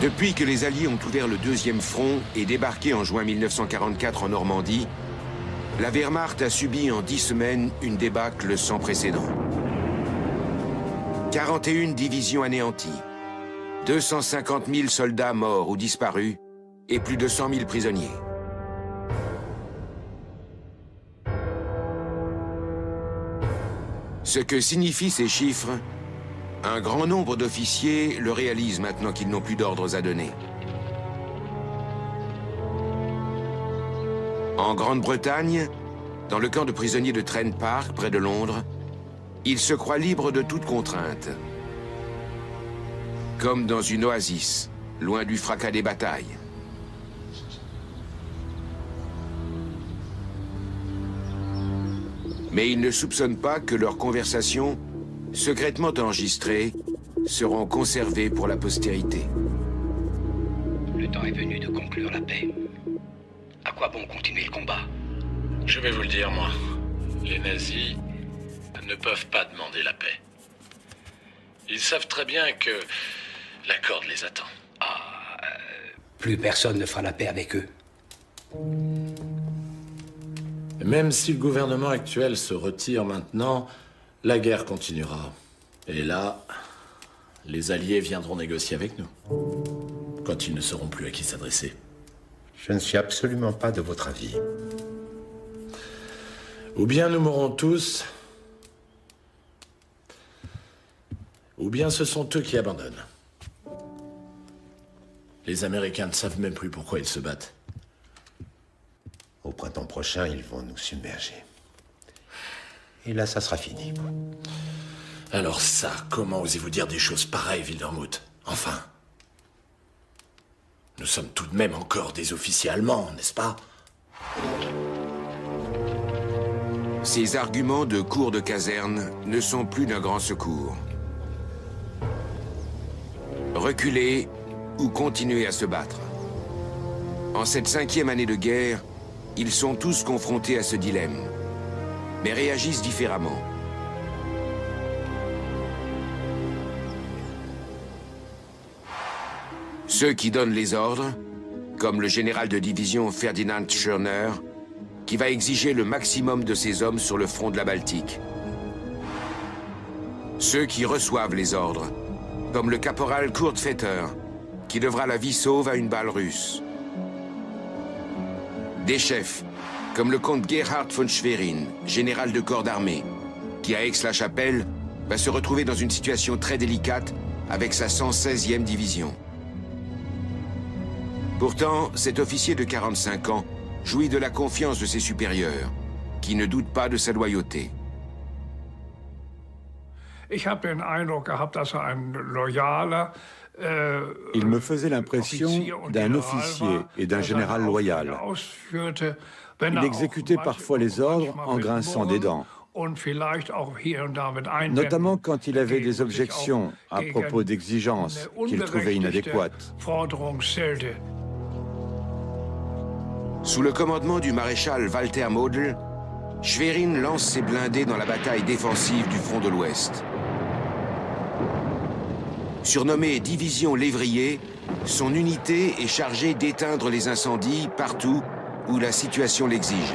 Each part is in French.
Depuis que les Alliés ont ouvert le deuxième front et débarqué en juin 1944 en Normandie, la Wehrmacht a subi en 10 semaines une débâcle sans précédent. 41 divisions anéanties, 250 000 soldats morts ou disparus et plus de 100 000 prisonniers. Ce que signifient ces chiffres, un grand nombre d'officiers le réalisent maintenant qu'ils n'ont plus d'ordres à donner. En Grande-Bretagne, dans le camp de prisonniers de Trent Park, près de Londres, ils se croient libres de toute contrainte. Comme dans une oasis, loin du fracas des batailles. Mais ils ne soupçonnent pas que leurs conversations, secrètement enregistrées, seront conservées pour la postérité. Le temps est venu de conclure la paix. À quoi bon continuer le combat? Je vais vous le dire, moi. Les nazis ne peuvent pas demander la paix. Ils savent très bien que la corde les attend. Plus personne ne fera la paix avec eux. Même si le gouvernement actuel se retire maintenant, la guerre continuera. Et là, les Alliés viendront négocier avec nous. Quand ils ne sauront plus à qui s'adresser. Je ne suis absolument pas de votre avis. Ou bien nous mourrons tous, ou bien ce sont eux qui abandonnent. Les Américains ne savent même plus pourquoi ils se battent. Au printemps prochain, ils vont nous submerger. Et là, ça sera fini. Alors ça, comment osez-vous dire des choses pareilles, Wildermuth? Enfin. Nous sommes tout de même encore des officiers allemands, n'est-ce pas? Ces arguments de cour de caserne ne sont plus d'un grand secours. Reculer ou continuer à se battre. En cette 5e année de guerre, ils sont tous confrontés à ce dilemme, mais réagissent différemment. Ceux qui donnent les ordres, comme le général de division Ferdinand Schörner, qui va exiger le maximum de ses hommes sur le front de la Baltique. Ceux qui reçoivent les ordres, comme le caporal Kurt Vetter, qui devra la vie sauve à une balle russe. Des chefs, comme le comte Gerhard von Schwerin, général de corps d'armée, qui à Aix-la-Chapelle va se retrouver dans une situation très délicate avec sa 116e division. Pourtant, cet officier de 45 ans jouit de la confiance de ses supérieurs, qui ne doutent pas de sa loyauté. Il me faisait l'impression d'un officier et d'un général loyal. Il exécutait parfois les ordres en grinçant des dents, notamment quand il avait des objections à propos d'exigences qu'il trouvait inadéquates. Sous le commandement du maréchal Walter Model, Schwerin lance ses blindés dans la bataille défensive du front de l'Ouest. Surnommée Division Lévrier, son unité est chargée d'éteindre les incendies partout où la situation l'exige.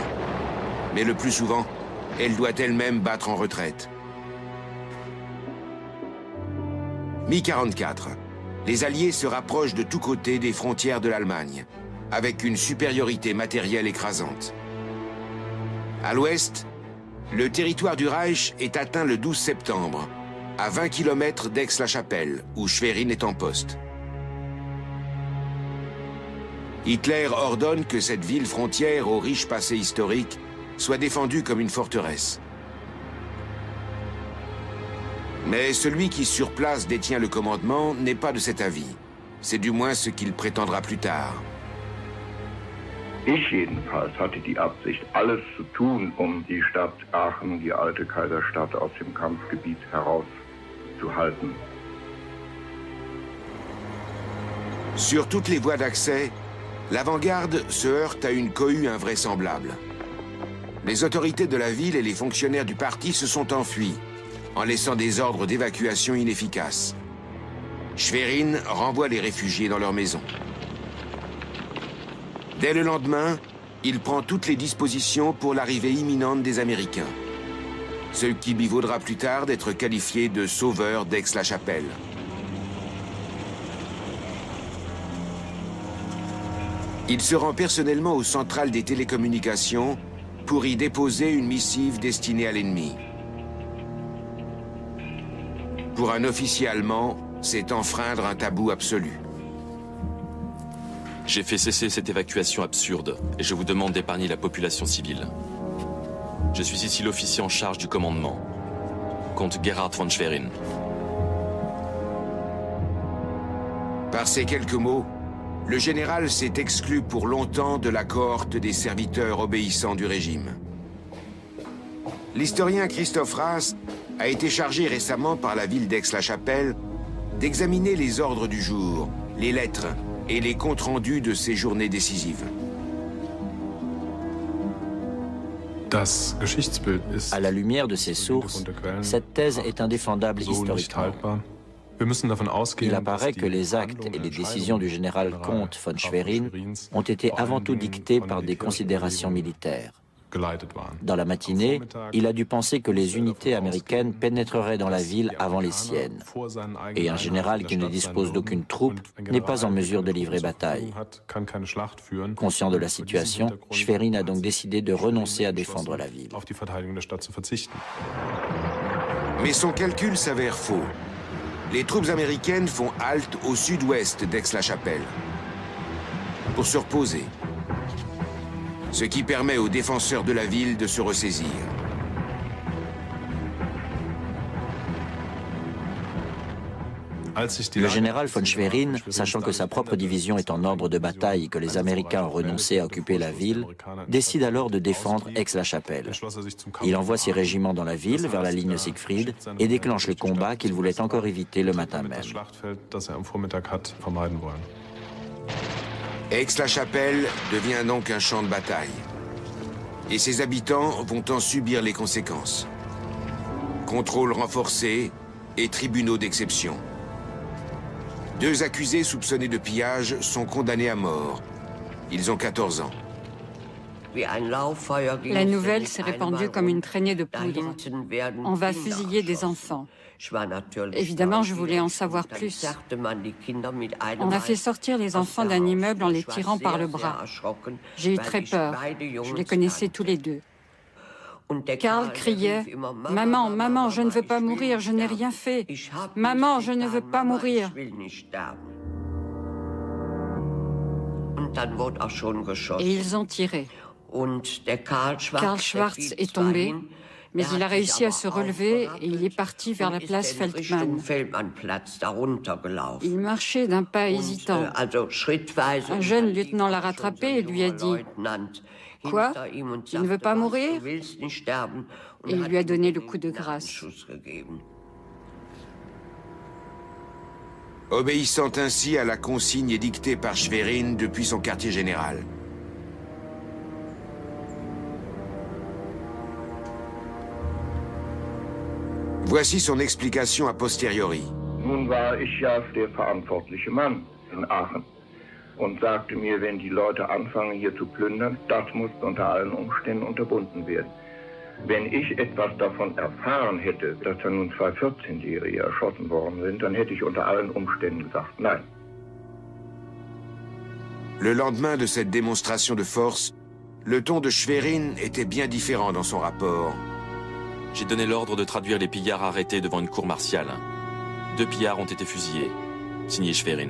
Mais le plus souvent, elle doit elle-même battre en retraite. Mi-44, les Alliés se rapprochent de tous côtés des frontières de l'Allemagne, avec une supériorité matérielle écrasante. À l'ouest, le territoire du Reich est atteint le 12 septembre, à 20 km d'Aix-la-Chapelle, où Schwerin est en poste. Hitler ordonne que cette ville frontière au riche passé historique soit défendue comme une forteresse. Mais celui qui sur place détient le commandement n'est pas de cet avis. C'est du moins ce qu'il prétendra plus tard. Ich jedenfalls hatte die Absicht, alles zu tun, die Stadt Aachen, die alte Kaiserstadt, aus dem Kampfgebiet herauszuhalten. Sur toutes les voies d'accès, l'avant-garde se heurte à une cohue invraisemblable. Les autorités de la ville et les fonctionnaires du parti se sont enfuis, en laissant des ordres d'évacuation inefficaces. Schwerin renvoie les réfugiés dans leur maison. Dès le lendemain, il prend toutes les dispositions pour l'arrivée imminente des Américains, ce qui lui vaudra plus tard d'être qualifié de sauveur d'Aix-la-Chapelle. Il se rend personnellement aux centrales des télécommunications pour y déposer une missive destinée à l'ennemi. Pour un officier allemand, c'est enfreindre un tabou absolu. J'ai fait cesser cette évacuation absurde et je vous demande d'épargner la population civile. Je suis ici l'officier en charge du commandement, comte Gerhard von Schwerin. Par ces quelques mots, le général s'est exclu pour longtemps de la cohorte des serviteurs obéissants du régime. L'historien Christophe Raas a été chargé récemment par la ville d'Aix-la-Chapelle d'examiner les ordres du jour, les lettres et les comptes rendus de ces journées décisives. À la lumière de ces sources, cette thèse est indéfendable historiquement. Il apparaît que les actes et les décisions du général comte von Schwerin ont été avant tout dictés par des considérations militaires. Dans la matinée, il a dû penser que les unités américaines pénétreraient dans la ville avant les siennes. Et un général qui ne dispose d'aucune troupe n'est pas en mesure de livrer bataille. Conscient de la situation, Schwerin a donc décidé de renoncer à défendre la ville. Mais son calcul s'avère faux. Les troupes américaines font halte au sud-ouest d'Aix-la-Chapelle pour se reposer, ce qui permet aux défenseurs de la ville de se ressaisir. Le général von Schwerin, sachant que sa propre division est en ordre de bataille et que les Américains ont renoncé à occuper la ville, décide alors de défendre Aix-la-Chapelle. Il envoie ses régiments dans la ville, vers la ligne Siegfried, et déclenche le combat qu'il voulait encore éviter le matin même. Aix-la-Chapelle devient donc un champ de bataille. Et ses habitants vont en subir les conséquences. Contrôle renforcé et tribunaux d'exception. 2 accusés soupçonnés de pillage sont condamnés à mort. Ils ont 14 ans. La nouvelle s'est répandue comme une traînée de poudre. On va fusiller des enfants. Évidemment, je voulais en savoir plus. On a fait sortir les enfants d'un immeuble en les tirant par le bras. J'ai eu très peur. Je les connaissais tous les deux. Karl criait « Maman, maman, je ne veux pas mourir, je n'ai rien fait. Maman, je ne veux pas mourir. » Et ils ont tiré. Karl Schwarz est tombé, mais il a réussi à se relever et il est parti vers la place Feldmann. Il marchait d'un pas hésitant. Un jeune lieutenant l'a rattrapé et lui a dit « Quoi? Tu ne veux pas mourir ?» Et il lui a donné le coup de grâce. Obéissant ainsi à la consigne édictée par Schwerin depuis son quartier général. Voici son explication a posteriori. Nun war ich ja der verantwortliche Mann in Aachen und sagte mir, wenn die Leute anfangen hier zu plündern, das muss unter allen Umständen unterbunden werden. Wenn ich etwas davon erfahren hätte, dass da nun 2 14-Jährige erschossen worden sind, dann hätte ich unter allen Umständen gesagt, nein. Le lendemain de cette démonstration de force, le ton de Schwerin était bien différent dans son rapport. J'ai donné l'ordre de traduire les pillards arrêtés devant une cour martiale. 2 pillards ont été fusillés. Signé Schwerin.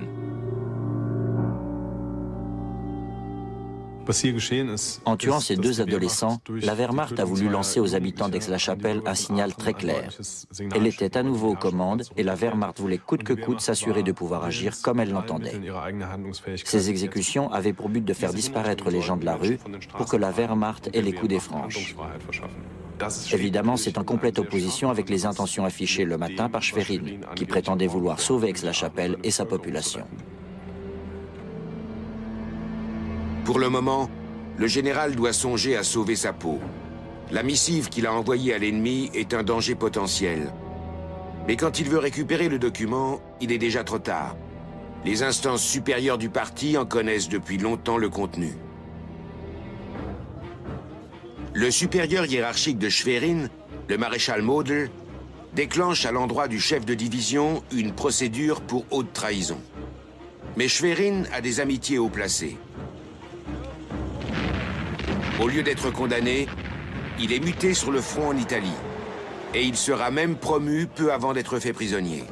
En tuant ces 2 adolescents, la Wehrmacht a voulu lancer aux habitants d'Aix-la-Chapelle un signal très clair. Elle était à nouveau aux commandes et la Wehrmacht voulait coûte que coûte s'assurer de pouvoir agir comme elle l'entendait. Ces exécutions avaient pour but de faire disparaître les gens de la rue pour que la Wehrmacht ait les coups des franches. Évidemment, c'est en complète opposition avec les intentions affichées le matin par Schwerin, qui prétendait vouloir sauver Aix-la-Chapelle et sa population. Pour le moment, le général doit songer à sauver sa peau. La missive qu'il a envoyée à l'ennemi est un danger potentiel. Mais quand il veut récupérer le document, il est déjà trop tard. Les instances supérieures du parti en connaissent depuis longtemps le contenu. Le supérieur hiérarchique de Schwerin, le maréchal Model, déclenche à l'endroit du chef de division une procédure pour haute trahison. Mais Schwerin a des amitiés haut placées. Au lieu d'être condamné, il est muté sur le front en Italie. Et il sera même promu peu avant d'être fait prisonnier.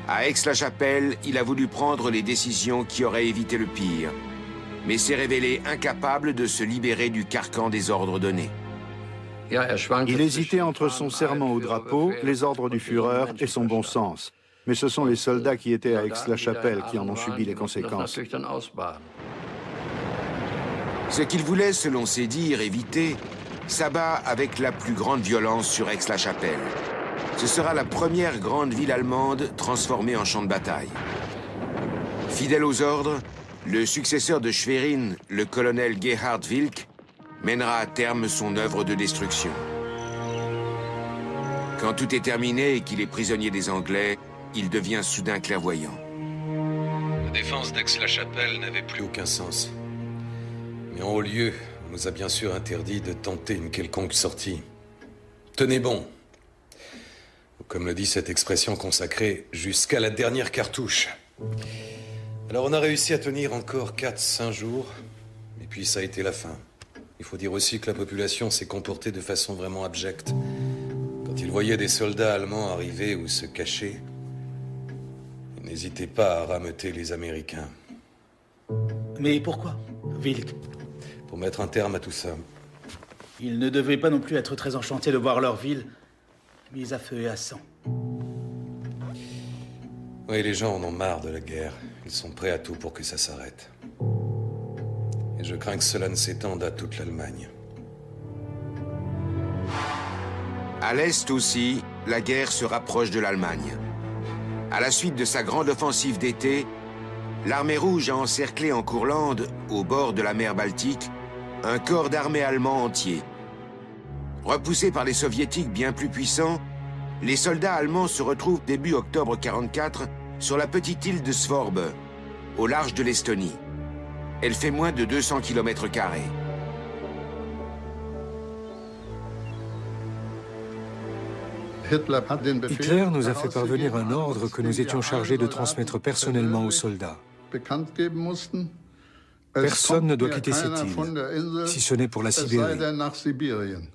À Aix-la-Chapelle, il a voulu prendre les décisions qui auraient évité le pire, mais s'est révélé incapable de se libérer du carcan des ordres donnés. Il hésitait entre son serment au drapeau, les ordres du Führer et son bon sens. Mais ce sont les soldats qui étaient à Aix-la-Chapelle qui en ont subi les conséquences. Ce qu'il voulait, selon ses dires, éviter, s'abat avec la plus grande violence sur Aix-la-Chapelle. Ce sera la première grande ville allemande transformée en champ de bataille. Fidèle aux ordres, le successeur de Schwerin, le colonel Gerhard Wilck, mènera à terme son œuvre de destruction. Quand tout est terminé et qu'il est prisonnier des Anglais, il devient soudain clairvoyant. La défense d'Aix-la-Chapelle n'avait plus aucun sens. Mais en haut lieu, on nous a bien sûr interdit de tenter une quelconque sortie. Tenez bon. Comme le dit cette expression consacrée, jusqu'à la dernière cartouche. Alors on a réussi à tenir encore 4-5 jours, et puis ça a été la fin. Il faut dire aussi que la population s'est comportée de façon vraiment abjecte. Quand ils voyaient des soldats allemands arriver ou se cacher, ils n'hésitaient pas à rameuter les Américains. Mais pourquoi, Wilck? Pour mettre un terme à tout ça. Ils ne devaient pas non plus être très enchantés de voir leur ville mise à feu et à sang. Oui, les gens en ont marre de la guerre. Ils sont prêts à tout pour que ça s'arrête. Et je crains que cela ne s'étende à toute l'Allemagne. À l'Est aussi, la guerre se rapproche de l'Allemagne. À la suite de sa grande offensive d'été, l'armée rouge a encerclé en Courlande, au bord de la mer Baltique, un corps d'armée allemand entier. Repoussés par les soviétiques bien plus puissants, les soldats allemands se retrouvent début octobre 1944 sur la petite île de Svorbe, au large de l'Estonie. Elle fait moins de 200 km². Hitler nous a fait parvenir un ordre que nous étions chargés de transmettre personnellement aux soldats. Personne ne doit quitter cette île, si ce n'est pour la Sibérie.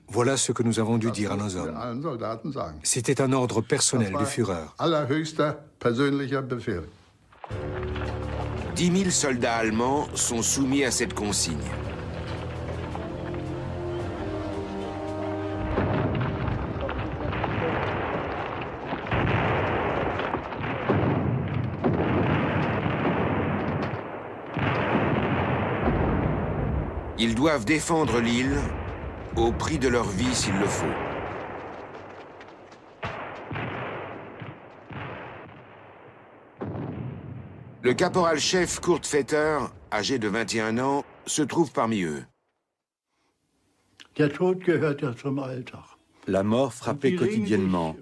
Voilà ce que nous avons dû dire à nos hommes. C'était un ordre personnel du Führer. 10 000 soldats allemands sont soumis à cette consigne. Ils doivent défendre l'île au prix de leur vie s'il le faut. Le caporal-chef Kurt Vetter, âgé de 21 ans, se trouve parmi eux. La mort frappait quotidiennement.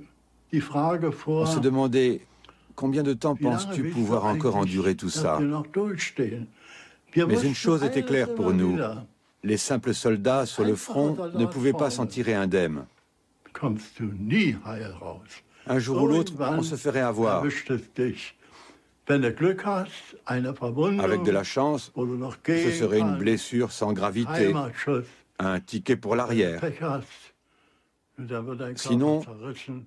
On se demandait, combien de temps penses-tu pouvoir encore endurer tout ça? Mais une chose était claire pour nous. Les simples soldats sur le front ne pouvaient pas s'en tirer indemnes. Un jour ou l'autre, on se ferait avoir. Avec de la chance, ce serait une blessure sans gravité, un ticket pour l'arrière. Sinon,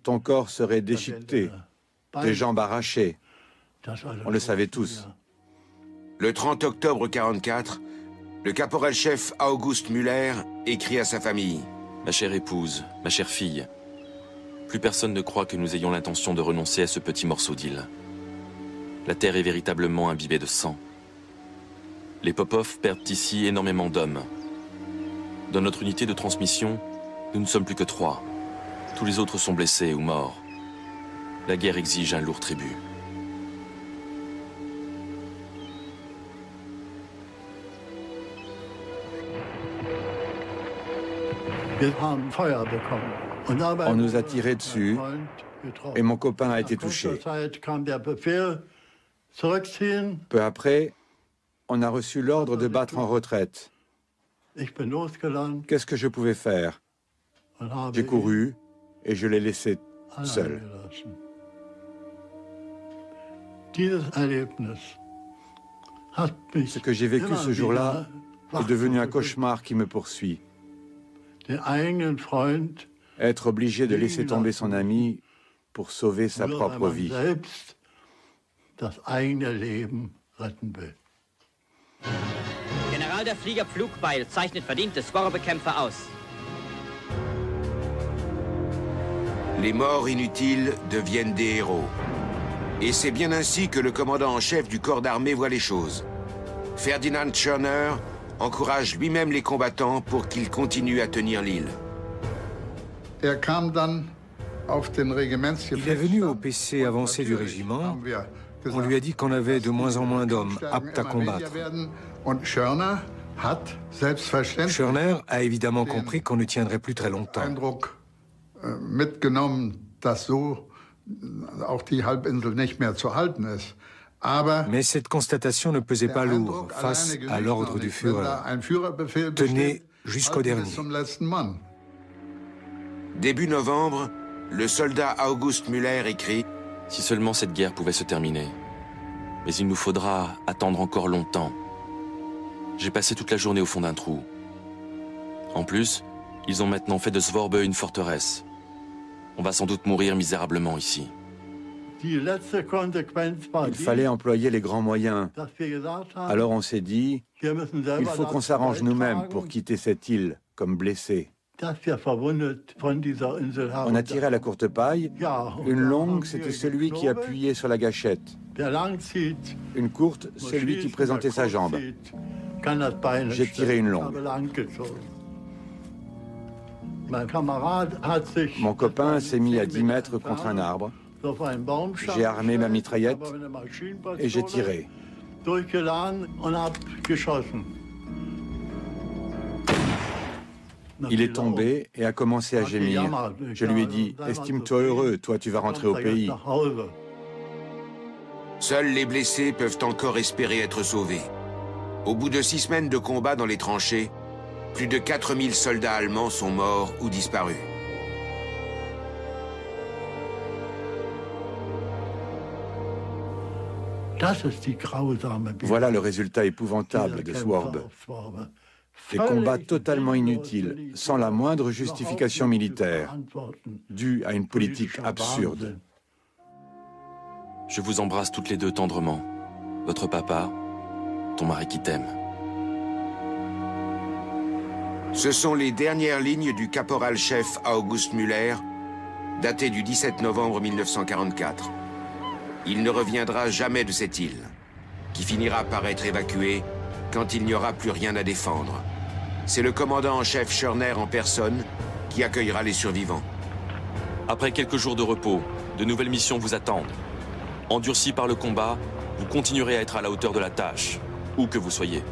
ton corps serait déchiqueté, tes jambes arrachées. On le savait tous. Le 30 octobre 1944, le caporal-chef August Müller écrit à sa famille. Ma chère épouse, ma chère fille, plus personne ne croit que nous ayons l'intention de renoncer à ce petit morceau d'île. La terre est véritablement imbibée de sang. Les Popov perdent ici énormément d'hommes. Dans notre unité de transmission, nous ne sommes plus que 3. Tous les autres sont blessés ou morts. La guerre exige un lourd tribut. Wir haben Feuer bekommen. On nous a tiré dessus et mon copain a été touché. Peu après, on a reçu l'ordre de battre en retraite. Qu'est-ce que je pouvais faire? J'ai couru et je l'ai laissé seul. Ce que j'ai vécu ce jour-là est devenu un cauchemar qui me poursuit. Être obligé de laisser tomber son ami pour sauver sa propre vie. General der Flieger Pflugbeil zeichnet verdiente Scorerbekämpfer aus. Les morts inutiles deviennent des héros. Et c'est bien ainsi que le commandant en chef du corps d'armée voit les choses. Ferdinand Schörner encourage lui-même les combattants pour qu'ils continuent à tenir l'île. Il est venu au PC avancé du régiment. On lui a dit qu'on avait de moins en moins d'hommes aptes à combattre. Schörner a évidemment compris qu'on ne tiendrait plus très longtemps. Mais cette constatation ne pesait pas lourd face à l'ordre du Führer. Tenez jusqu'au dernier. Début novembre, le soldat August Müller écrit « Si seulement cette guerre pouvait se terminer. Mais il nous faudra attendre encore longtemps. J'ai passé toute la journée au fond d'un trou. En plus, ils ont maintenant fait de Svorbe une forteresse. On va sans doute mourir misérablement ici. » Il fallait employer les grands moyens. Alors on s'est dit, il faut qu'on s'arrange nous-mêmes pour quitter cette île, comme blessés. On a tiré à la courte paille. Une longue, c'était celui qui appuyait sur la gâchette. Une courte, celui qui présentait sa jambe. J'ai tiré une longue. Mon copain s'est mis à 10 mètres contre un arbre. J'ai armé ma mitraillette et j'ai tiré. Il est tombé et a commencé à gémir. Je lui ai dit, estime-toi heureux, toi tu vas rentrer au pays. Seuls les blessés peuvent encore espérer être sauvés. Au bout de 6 semaines de combat dans les tranchées, plus de 4000 soldats allemands sont morts ou disparus. Voilà le résultat épouvantable de Svorbe. Des combats totalement inutiles, sans la moindre justification militaire, due à une politique absurde. Je vous embrasse toutes les deux tendrement. Votre papa, ton mari qui t'aime. Ce sont les dernières lignes du caporal-chef August Müller, datées du 17 novembre 1944. Il ne reviendra jamais de cette île, qui finira par être évacuée quand il n'y aura plus rien à défendre. C'est le commandant en chef Schörner en personne qui accueillera les survivants. Après quelques jours de repos, de nouvelles missions vous attendent. Endurcis par le combat, vous continuerez à être à la hauteur de la tâche, où que vous soyez.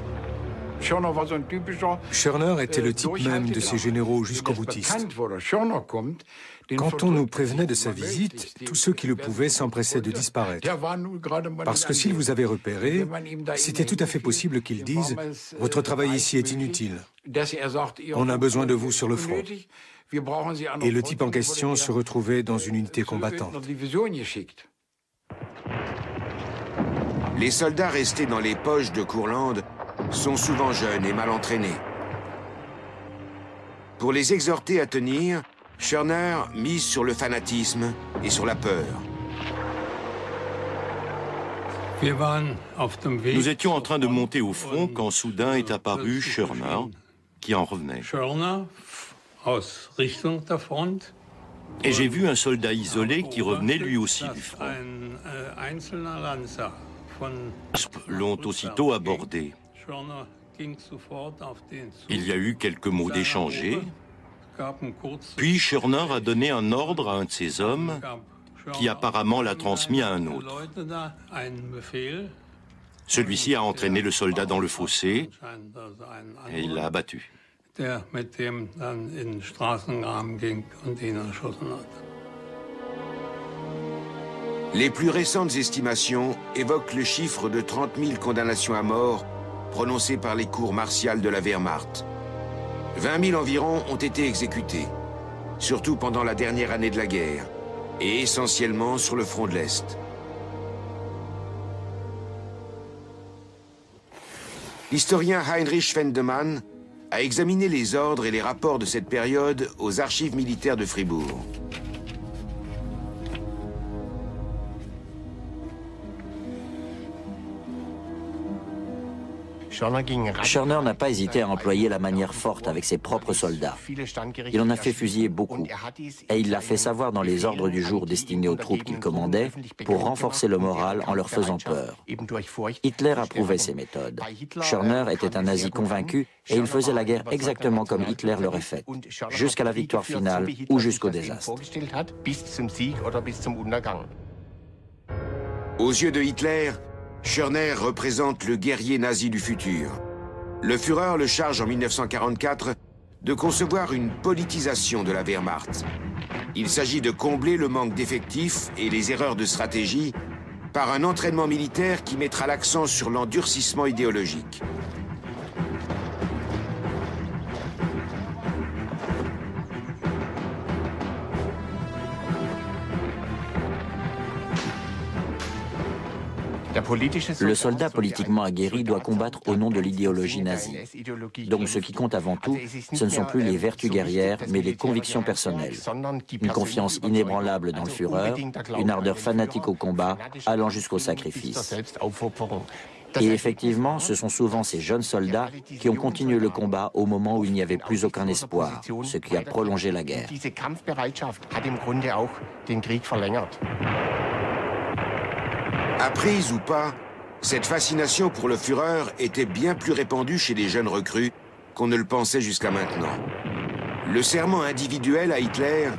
Schörner était le type même de ces généraux jusqu'au boutiste. Quand on nous prévenait de sa visite, tous ceux qui le pouvaient s'empressaient de disparaître. Parce que s'il vous avait repéré, c'était tout à fait possible qu'il dise « Votre travail ici est inutile. On a besoin de vous sur le front. » Et le type en question se retrouvait dans une unité combattante. Les soldats restés dans les poches de Courlande sont souvent jeunes et mal entraînés. Pour les exhorter à tenir, Schörner mise sur le fanatisme et sur la peur. Nous étions en train de monter au front quand soudain est apparu Schörner, qui en revenait. Et j'ai vu un soldat isolé qui revenait lui aussi du front. L'ont aussitôt abordé. Il y a eu quelques mots d'échangés, puis Schörner a donné un ordre à un de ses hommes, qui apparemment l'a transmis à un autre. Celui-ci a entraîné le soldat dans le fossé et il l'a abattu. der mit dem dann in den Straßengraben ging und ihn erschossen hat. Les plus récentes estimations évoquent le chiffre de 30 000 condamnations à mort prononcées par les cours martiales de la Wehrmacht. 20 000 environ ont été exécutés, surtout pendant la dernière année de la guerre, et essentiellement sur le front de l'Est. L'historien Heinrich Schwendemann a examiné les ordres et les rapports de cette période aux archives militaires de Fribourg. Schörner n'a pas hésité à employer la manière forte avec ses propres soldats. Il en a fait fusiller beaucoup, et il l'a fait savoir dans les ordres du jour destinés aux troupes qu'il commandait pour renforcer le moral en leur faisant peur. Hitler approuvait ces méthodes. Schörner était un nazi convaincu et il faisait la guerre exactement comme Hitler l'aurait faite, jusqu'à la victoire finale ou jusqu'au désastre. Aux yeux de Hitler, Schörner représente le guerrier nazi du futur. Le Führer le charge en 1944 de concevoir une politisation de la Wehrmacht. Il s'agit de combler le manque d'effectifs et les erreurs de stratégie par un entraînement militaire qui mettra l'accent sur l'endurcissement idéologique. Le soldat politiquement aguerri doit combattre au nom de l'idéologie nazie. Donc ce qui compte avant tout, ce ne sont plus les vertus guerrières, mais les convictions personnelles. Une confiance inébranlable dans le Führer, une ardeur fanatique au combat, allant jusqu'au sacrifice. Et effectivement, ce sont souvent ces jeunes soldats qui ont continué le combat au moment où il n'y avait plus aucun espoir, ce qui a prolongé la guerre. Apprise ou pas, cette fascination pour le Führer était bien plus répandue chez les jeunes recrues qu'on ne le pensait jusqu'à maintenant. Le serment individuel à Hitler,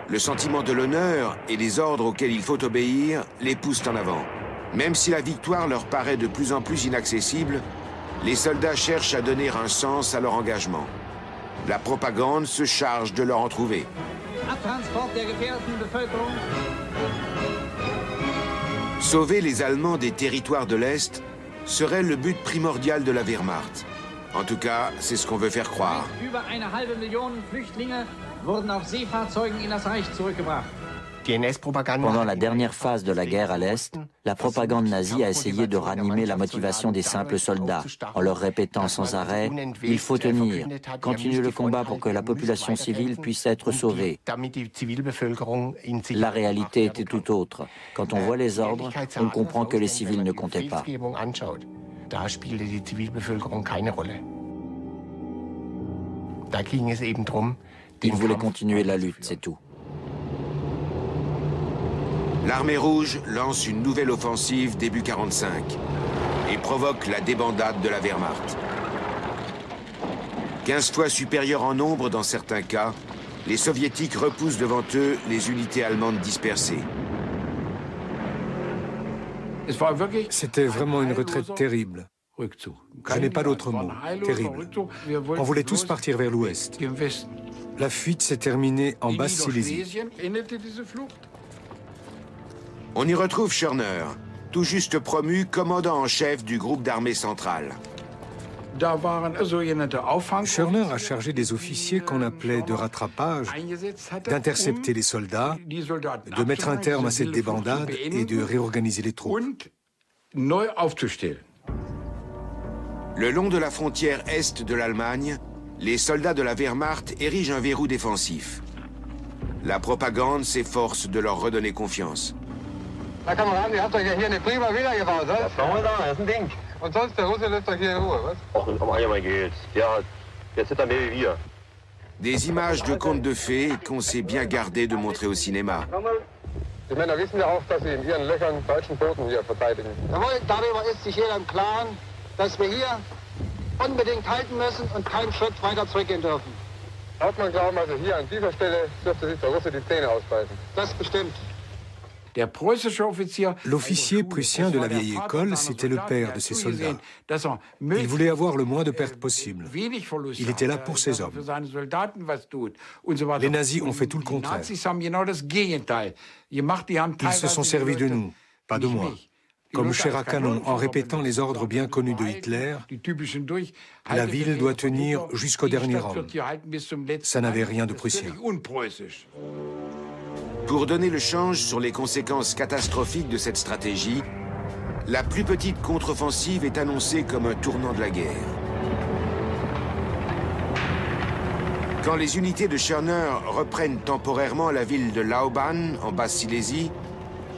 le sentiment de l'honneur et les ordres auxquels il faut obéir les poussent en avant. Même si la victoire leur paraît de plus en plus inaccessible, les soldats cherchent à donner un sens à leur engagement. La propagande se charge de leur en trouver. Sauver les Allemands des territoires de l'Est serait le but primordial de la Wehrmacht. En tout cas, c'est ce qu'on veut faire croire. Pendant la dernière phase de la guerre à l'Est, la propagande nazie a essayé de ranimer la motivation des simples soldats, en leur répétant sans arrêt « Il faut tenir, continuez le combat pour que la population civile puisse être sauvée ». La réalité était tout autre. Quand on voit les ordres, on comprend que les civils ne comptaient pas. Ils voulaient continuer la lutte, c'est tout. L'armée rouge lance une nouvelle offensive début 1945 et provoque la débandade de la Wehrmacht. 15 fois supérieurs en nombre dans certains cas, les soviétiques repoussent devant eux les unités allemandes dispersées. C'était vraiment une retraite terrible. Je n'ai pas d'autre mot. Terrible. On voulait tous partir vers l'ouest. La fuite s'est terminée en Basse-Silésie. On y retrouve Schörner, tout juste promu commandant en chef du groupe d'armée centrale. Schörner a chargé des officiers qu'on appelait de rattrapage, d'intercepter les soldats, de mettre un terme à cette débandade et de réorganiser les troupes. Le long de la frontière est de l'Allemagne, les soldats de la Wehrmacht érigent un verrou défensif. La propagande s'efforce de leur redonner confiance. Na Kameraden, ihr habt euch ja hier eine prima Villa gebaut, was? Was bauen wir da? Das ist ein Ding. Und sonst, der Russe lässt euch hier in Ruhe, was? Och, um einmal geht's. Der sitzt da mehr wie wir. Des images de contes de fées qu'on s'est bien gardé de montrer au cinéma. Die Männer wissen ja auch, dass sie in ihren Löchern deutschen Toten hier verteidigen. Jawohl, darüber ist sich jeder im Klaren, dass wir hier unbedingt halten müssen und keinen Schritt weiter zurückgehen dürfen. Hauptmann glauben, also hier an dieser Stelle dürfte sich der Russe die Zähne ausbeißen. Das bestimmt. L'officier prussien de la vieille école, c'était le père de ses soldats. Il voulait avoir le moins de pertes possible. Il était là pour ses hommes. Les nazis ont fait tout le contraire. Ils se sont servis de nous, pas de moi. Comme chair à canon, en répétant les ordres bien connus de Hitler, la ville doit tenir jusqu'au dernier homme. Ça n'avait rien de prussien. Pour donner le change sur les conséquences catastrophiques de cette stratégie, la plus petite contre-offensive est annoncée comme un tournant de la guerre. Quand les unités de Schörner reprennent temporairement la ville de Lauban, en Basse-Silésie,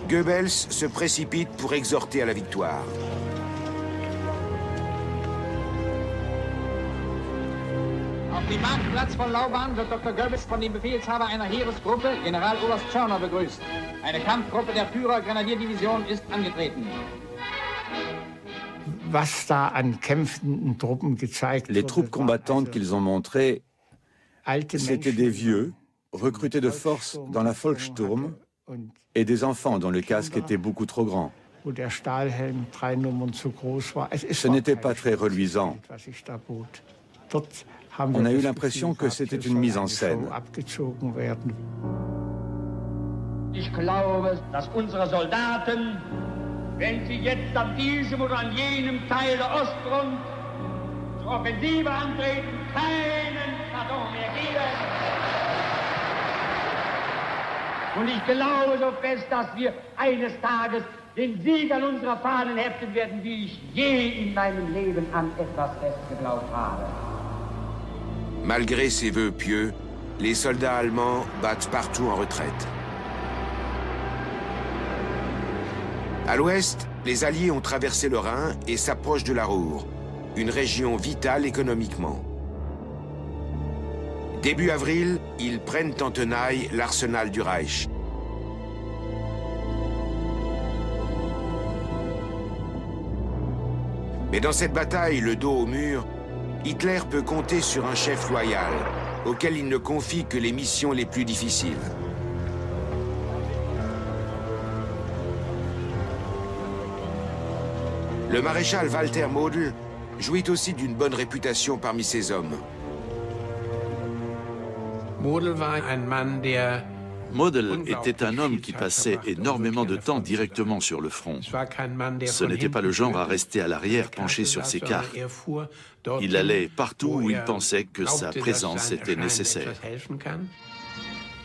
Goebbels se précipite pour exhorter à la victoire. Auf dem Marktplatz von Lauban wird Dr. Goebbels von dem Befehlshaber einer Heeresgruppe, Generaloberst Schörner, begrüßt. Eine Kampfgruppe der Führer-Grenadierdivision ist angetreten. Les troupes combattantes qu'ils ont montrées, c'étaient des vieux, recrutés de force dans la Volkssturm, et des enfants dont le casque était beaucoup trop grand. Ce n'était pas très reluisant. On a eu l'impression que c'était une mise en scène. Ich glaube, dass unsere Soldaten, wenn sie jetzt an diesem oder an jenem Teil der Ostfront zur Offensive antreten, keinen Pardon mehr geben. Und ich glaube so fest, dass wir eines Tages den Sieg an unserer Fahnen heften werden, wie ich je in meinem Leben an etwas fest geglaubt habe. Malgré ces vœux pieux, les soldats allemands battent partout en retraite. À l'ouest, les Alliés ont traversé le Rhin et s'approchent de la Ruhr, une région vitale économiquement. Début avril, ils prennent en tenaille l'arsenal du Reich. Mais dans cette bataille, le dos au mur, Hitler peut compter sur un chef loyal, auquel il ne confie que les missions les plus difficiles. Le maréchal Walter Model jouit aussi d'une bonne réputation parmi ses hommes. Model était un homme qui passait énormément de temps directement sur le front. Ce n'était pas le genre à rester à l'arrière penché sur ses cartes. Il allait partout où il pensait que sa présence était nécessaire.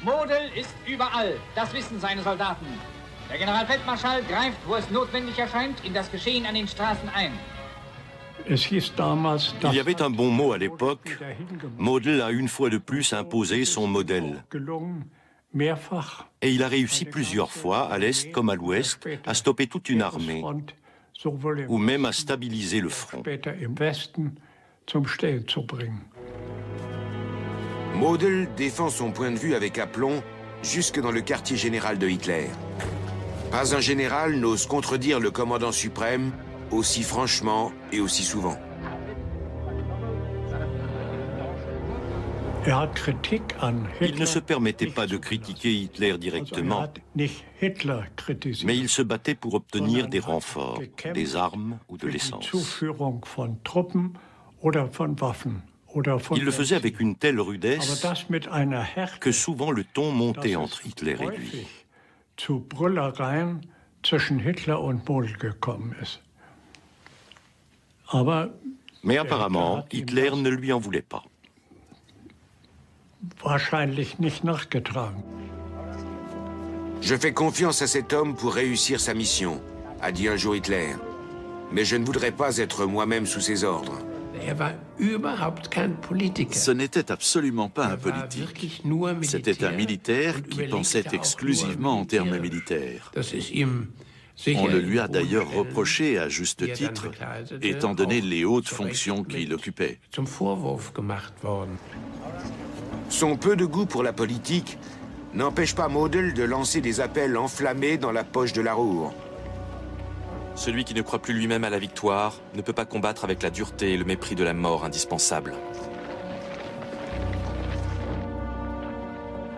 Model ist überall, das wissen seine Soldaten. Der Generalfeldmarschall greift, wo es notwendig erscheint, in das Geschehen an den Straßen ein. Il y avait un bon mot à l'époque. Model a une fois de plus imposé son modèle. Et il a réussi plusieurs fois, à l'Est comme à l'Ouest, à stopper toute une armée, ou même à stabiliser le front. Model défend son point de vue avec aplomb jusque dans le quartier général de Hitler. Pas un général n'ose contredire le commandant suprême aussi franchement et aussi souvent. Il ne se permettait pas de critiquer Hitler directement, mais il se battait pour obtenir des renforts, des armes ou de l'essence. Il le faisait avec une telle rudesse que souvent le ton montait entre Hitler et lui. Mais apparemment, Hitler ne lui en voulait pas. Je fais confiance à cet homme pour réussir sa mission, a dit un jour Hitler. Mais je ne voudrais pas être moi-même sous ses ordres. Ce n'était absolument pas un politique. C'était un militaire qui pensait exclusivement en termes militaires. On le lui a d'ailleurs reproché à juste titre, étant donné les hautes fonctions qu'il occupait. Son peu de goût pour la politique n'empêche pas Model de lancer des appels enflammés dans la poche de la Ruhr. Celui qui ne croit plus lui-même à la victoire ne peut pas combattre avec la dureté et le mépris de la mort indispensable.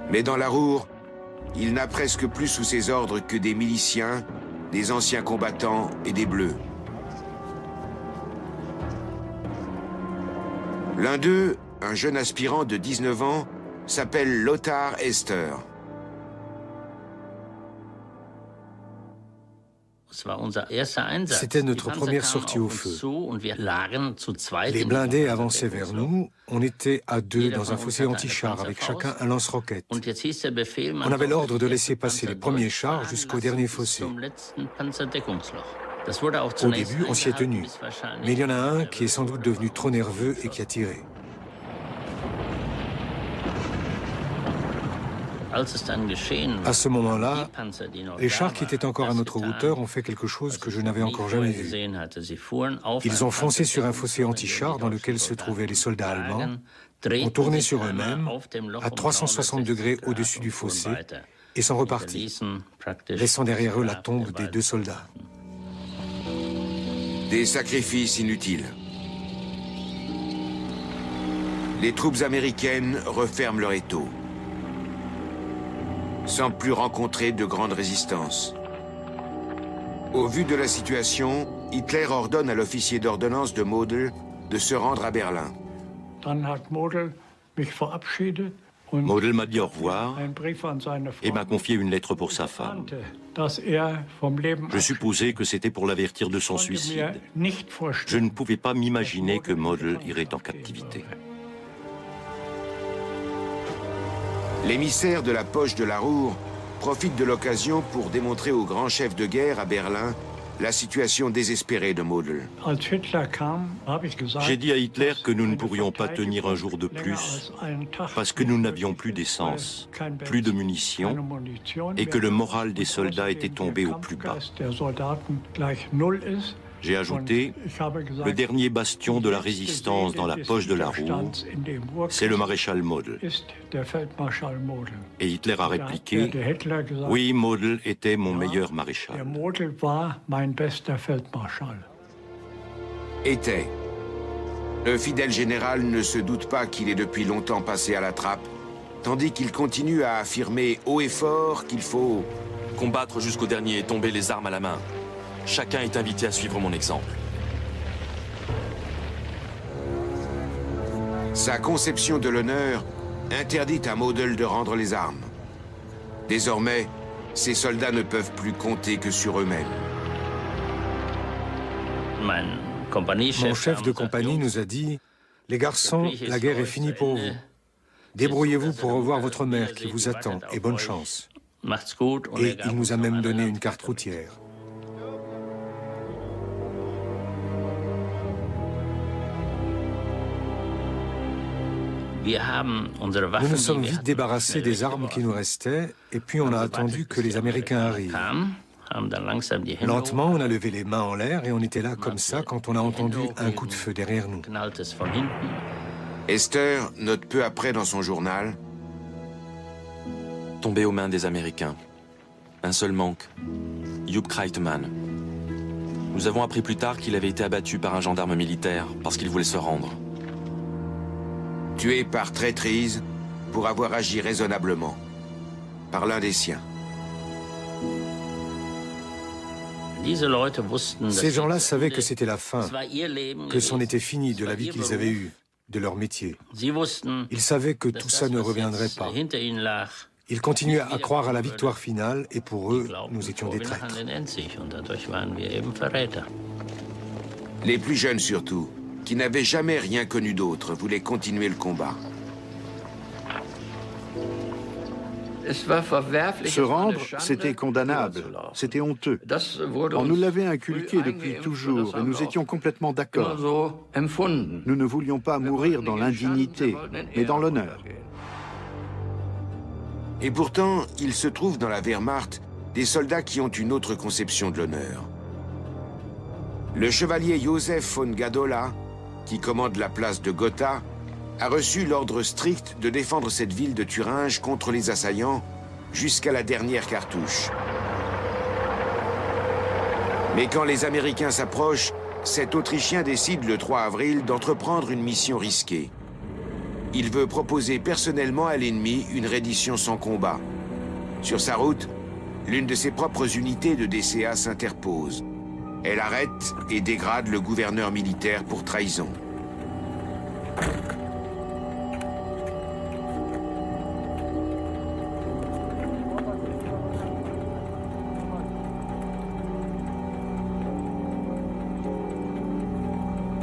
Mais dans la Ruhr, il n'a presque plus sous ses ordres que des miliciens, des anciens combattants et des bleus. L'un d'eux, un jeune aspirant de 19 ans, s'appelle Lothar Hester. C'était notre première sortie au feu. Les blindés avançaient vers nous. On était à deux dans un fossé anti-char avec chacun un lance-roquette. On avait l'ordre de laisser passer les premiers chars jusqu'au dernier fossé. Au début, on s'y est tenu. Mais il y en a un qui est sans doute devenu trop nerveux et qui a tiré. À ce moment-là, les chars qui étaient encore à notre hauteur ont fait quelque chose que je n'avais encore jamais vu. Ils ont foncé sur un fossé anti-char dans lequel se trouvaient les soldats allemands, ont tourné sur eux-mêmes à 360 degrés au-dessus du fossé et sont repartis, laissant derrière eux la tombe des 2 soldats. Des sacrifices inutiles. Les troupes américaines referment leur étau, sans plus rencontrer de grande résistance. Au vu de la situation, Hitler ordonne à l'officier d'ordonnance de Model de se rendre à Berlin. Model m'a dit au revoir et m'a confié une lettre pour sa femme. Je supposais que c'était pour l'avertir de son suicide. Je ne pouvais pas m'imaginer que Model irait en captivité. L'émissaire de la poche de la Ruhr profite de l'occasion pour démontrer au grand chef de guerre à Berlin la situation désespérée de Model. J'ai dit à Hitler que nous ne pourrions pas tenir un jour de plus parce que nous n'avions plus d'essence, plus de munitions et que le moral des soldats était tombé au plus bas. J'ai ajouté, le dernier bastion de la résistance dans la poche de la Ruhr, c'est le maréchal Model. Et Hitler a répliqué, oui, Model était mon meilleur maréchal. Était. Le fidèle général ne se doute pas qu'il est depuis longtemps passé à la trappe, tandis qu'il continue à affirmer haut et fort qu'il faut combattre jusqu'au dernier et tomber les armes à la main. Chacun est invité à suivre mon exemple. Sa conception de l'honneur interdit à Model de rendre les armes. Désormais, ces soldats ne peuvent plus compter que sur eux-mêmes. Mon chef de compagnie nous a dit « Les garçons, la guerre est finie pour vous. Débrouillez-vous pour revoir votre mère qui vous attend et bonne chance. » Et il nous a même donné une carte routière. Nous nous sommes vite débarrassés des armes qui nous restaient, et puis on a attendu que les Américains arrivent. Lentement, on a levé les mains en l'air, et on était là comme ça quand on a entendu un coup de feu derrière nous. Esther note peu après dans son journal: tombé aux mains des Américains. Un seul manque, Jupp Kreitmann. Nous avons appris plus tard qu'il avait été abattu par un gendarme militaire parce qu'il voulait se rendre. Tué par traîtrise pour avoir agi raisonnablement, par l'un des siens. Ces gens-là savaient que c'était la fin, que c'en était fini de la vie qu'ils avaient eue, de leur métier. Ils savaient que tout ça ne reviendrait pas. Ils continuaient à croire à la victoire finale, et pour eux, nous étions des traîtres. Les plus jeunes surtout, qui n'avaient jamais rien connu d'autre, voulaient continuer le combat. Se rendre, c'était condamnable, c'était honteux. On nous l'avait inculqué depuis toujours et nous étions complètement d'accord. Nous ne voulions pas mourir dans l'indignité, mais dans l'honneur. Et pourtant, il se trouve dans la Wehrmacht des soldats qui ont une autre conception de l'honneur. Le chevalier Joseph von Gadola, qui commande la place de Gotha, a reçu l'ordre strict de défendre cette ville de Thuringe contre les assaillants jusqu'à la dernière cartouche. Mais quand les Américains s'approchent, cet Autrichien décide le 3 avril d'entreprendre une mission risquée. Il veut proposer personnellement à l'ennemi une reddition sans combat. Sur sa route, l'une de ses propres unités de DCA s'interpose. Elle arrête et dégrade le gouverneur militaire pour trahison.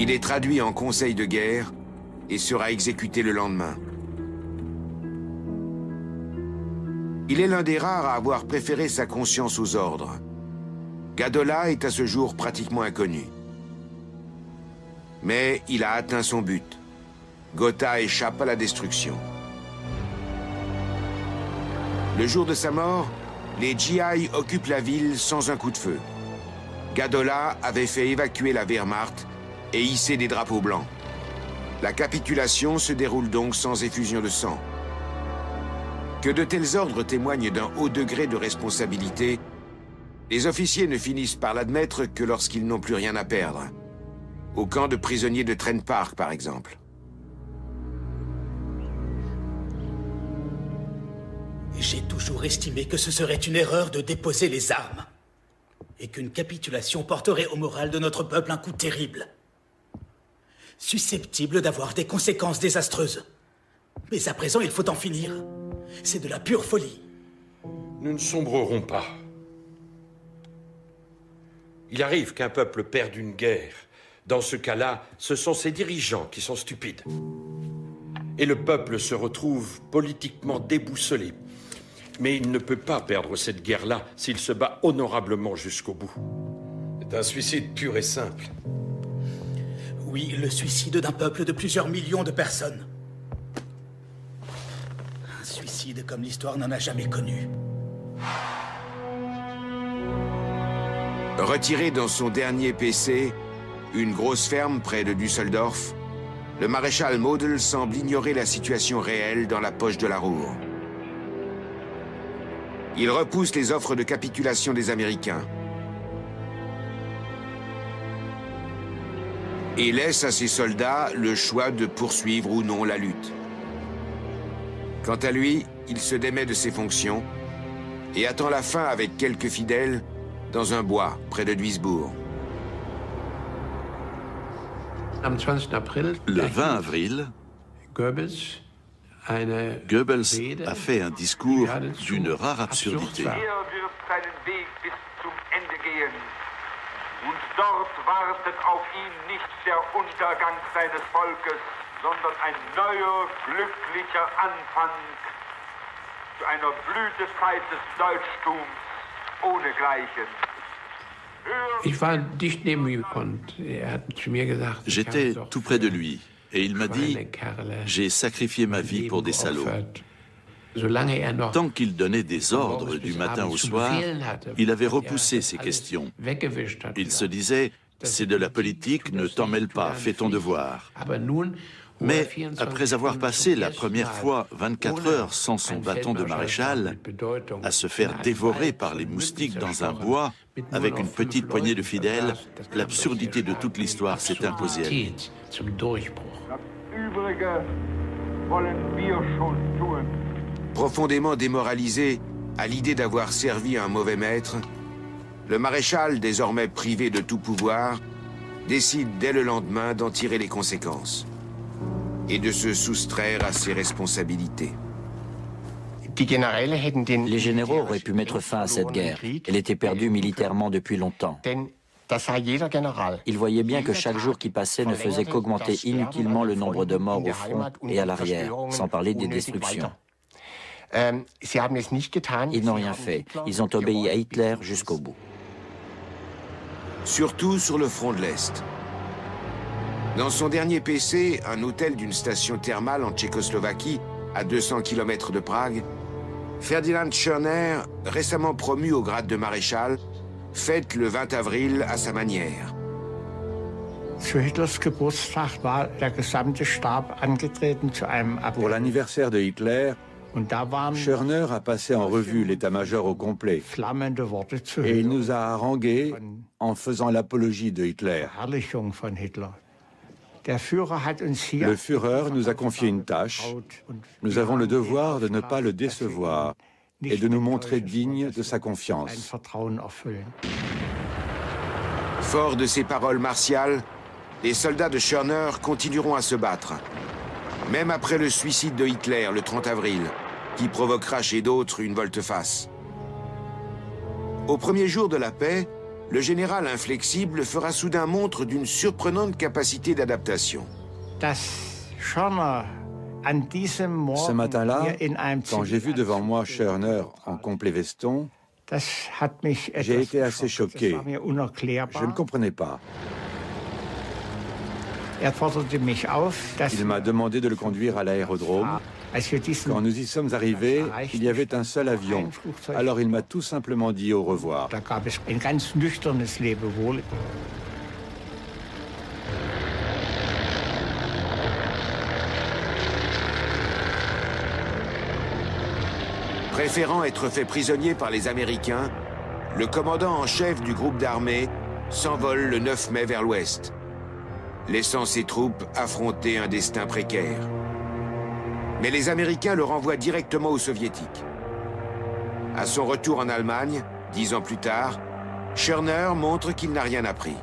Il est traduit en conseil de guerre et sera exécuté le lendemain. Il est l'un des rares à avoir préféré sa conscience aux ordres. Gadola est à ce jour pratiquement inconnu. Mais il a atteint son but. Gotha échappe à la destruction. Le jour de sa mort, les GI occupent la ville sans un coup de feu. Gadola avait fait évacuer la Wehrmacht et hisser des drapeaux blancs. La capitulation se déroule donc sans effusion de sang. Que de tels ordres témoignent d'un haut degré de responsabilité, les officiers ne finissent par l'admettre que lorsqu'ils n'ont plus rien à perdre. Au camp de prisonniers de Trent Park, par exemple. J'ai toujours estimé que ce serait une erreur de déposer les armes. Et qu'une capitulation porterait au moral de notre peuple un coup terrible. Susceptible d'avoir des conséquences désastreuses. Mais à présent, il faut en finir. C'est de la pure folie. Nous ne sombrerons pas. Il arrive qu'un peuple perde une guerre. Dans ce cas-là, ce sont ses dirigeants qui sont stupides. Et le peuple se retrouve politiquement déboussolé. Mais il ne peut pas perdre cette guerre-là s'il se bat honorablement jusqu'au bout. C'est un suicide pur et simple. Oui, le suicide d'un peuple de plusieurs millions de personnes. Un suicide comme l'histoire n'en a jamais connu. Retiré dans son dernier PC, une grosse ferme près de Düsseldorf, le maréchal Model semble ignorer la situation réelle dans la poche de la Ruhr. Il repousse les offres de capitulation des Américains et laisse à ses soldats le choix de poursuivre ou non la lutte. Quant à lui, il se démet de ses fonctions et attend la fin avec quelques fidèles dans un bois près de Duisbourg. Le 20 avril, Goebbels a fait un discours d'une rare absurdité. Und dort wartet auf ihn nicht der Untergang seines Volkes, sondern ein neuer, glücklicher Anfang zu einer Blütezeit des Deutschtums ohnegleichen. J'étais tout près de lui et il m'a dit « J'ai sacrifié ma vie pour des salauds ». Tant qu'il donnait des ordres du matin au soir, il avait repoussé ces questions. Il se disait « C'est de la politique, ne t'en mêle pas, fais ton devoir ». Mais après avoir passé la première fois 24 heures sans son bâton de maréchal, à se faire dévorer par les moustiques dans un bois, avec une petite poignée de fidèles, l'absurdité de toute l'histoire s'est imposée à lui. Profondément démoralisé à l'idée d'avoir servi un mauvais maître, le maréchal, désormais privé de tout pouvoir, décide dès le lendemain d'en tirer les conséquences et de se soustraire à ses responsabilités. Les généraux auraient pu mettre fin à cette guerre. Elle était perdue militairement depuis longtemps. Ils voyaient bien que chaque jour qui passait ne faisait qu'augmenter inutilement le nombre de morts au front et à l'arrière, sans parler des destructions. Ils n'ont rien fait. Ils ont obéi à Hitler jusqu'au bout. Surtout sur le front de l'Est. Dans son dernier PC, un hôtel d'une station thermale en Tchécoslovaquie, à 200 km de Prague, Ferdinand Schörner, récemment promu au grade de maréchal, fête le 20 avril à sa manière. Pour l'anniversaire de Hitler, Schörner a passé en revue l'état-major au complet et il nous a harangués en faisant l'apologie de Hitler. Le Führer nous a confié une tâche. Nous avons le devoir de ne pas le décevoir et de nous montrer dignes de sa confiance. Forts de ces paroles martiales, les soldats de Schörner continueront à se battre. Même après le suicide de Hitler le 30 avril, qui provoquera chez d'autres une volte-face. Au premier jour de la paix, le général inflexible fera soudain montre d'une surprenante capacité d'adaptation. Ce matin-là, quand j'ai vu devant moi Schörner en complet veston, j'ai été assez choqué. Je ne comprenais pas. Il m'a demandé de le conduire à l'aérodrome. Quand nous y sommes arrivés, il y avait un seul avion. Alors il m'a tout simplement dit au revoir. Préférant être fait prisonnier par les Américains, le commandant en chef du groupe d'armée s'envole le 9 mai vers l'ouest, laissant ses troupes affronter un destin précaire. Mais les Américains le renvoient directement aux Soviétiques. À son retour en Allemagne, 10 ans plus tard, Schörner montre qu'il n'a rien appris.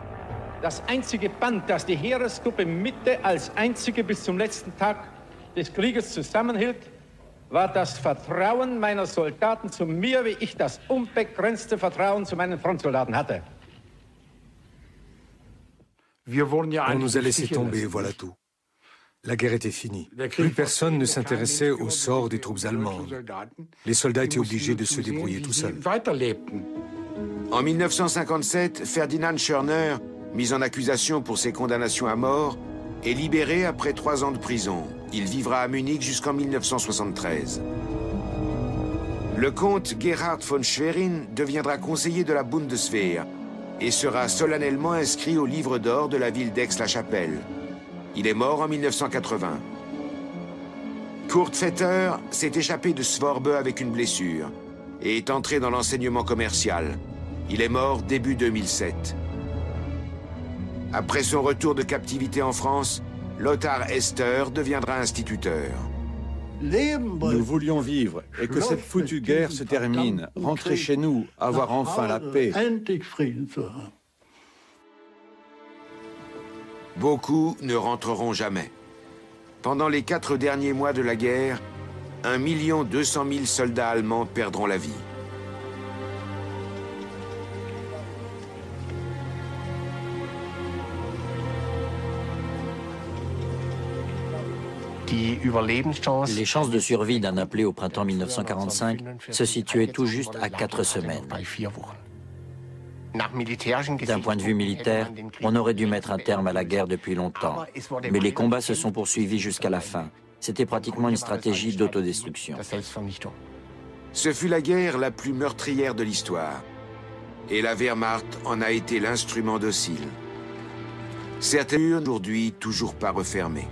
Das einzige Band, das die Heeresgruppe Mitte als einzige bis zum letzten Tag des Krieges zusammenhielt, war das Vertrauen meiner Soldaten zu mir, wie ich das unbegrenzte Vertrauen zu meinen Frontsoldaten hatte. On nous a laissé tomber, voilà tout. La guerre était finie. Plus personne ne s'intéressait au sort des troupes allemandes. Les soldats étaient obligés de se débrouiller tout seuls. En 1957, Ferdinand Schörner, mis en accusation pour ses condamnations à mort, est libéré après 3 ans de prison. Il vivra à Munich jusqu'en 1973. Le comte Gerhard von Schwerin deviendra conseiller de la Bundeswehr et sera solennellement inscrit au livre d'or de la ville d'Aix-la-Chapelle. Il est mort en 1980. Kurt Vetter s'est échappé de Svorbe avec une blessure et est entré dans l'enseignement commercial. Il est mort début 2007. Après son retour de captivité en France, Lothar Hester deviendra instituteur. Nous voulions vivre et que cette foutue guerre se termine, rentrer chez nous, avoir enfin la paix. Beaucoup ne rentreront jamais. Pendant les 4 derniers mois de la guerre, 1 200 000 soldats allemands perdront la vie. Les chances de survie d'un appelé au printemps 1945 se situaient tout juste à 4 semaines. D'un point de vue militaire, on aurait dû mettre un terme à la guerre depuis longtemps. Mais les combats se sont poursuivis jusqu'à la fin. C'était pratiquement une stratégie d'autodestruction. Ce fut la guerre la plus meurtrière de l'histoire. Et la Wehrmacht en a été l'instrument docile. Certaines aujourd'hui toujours pas refermées.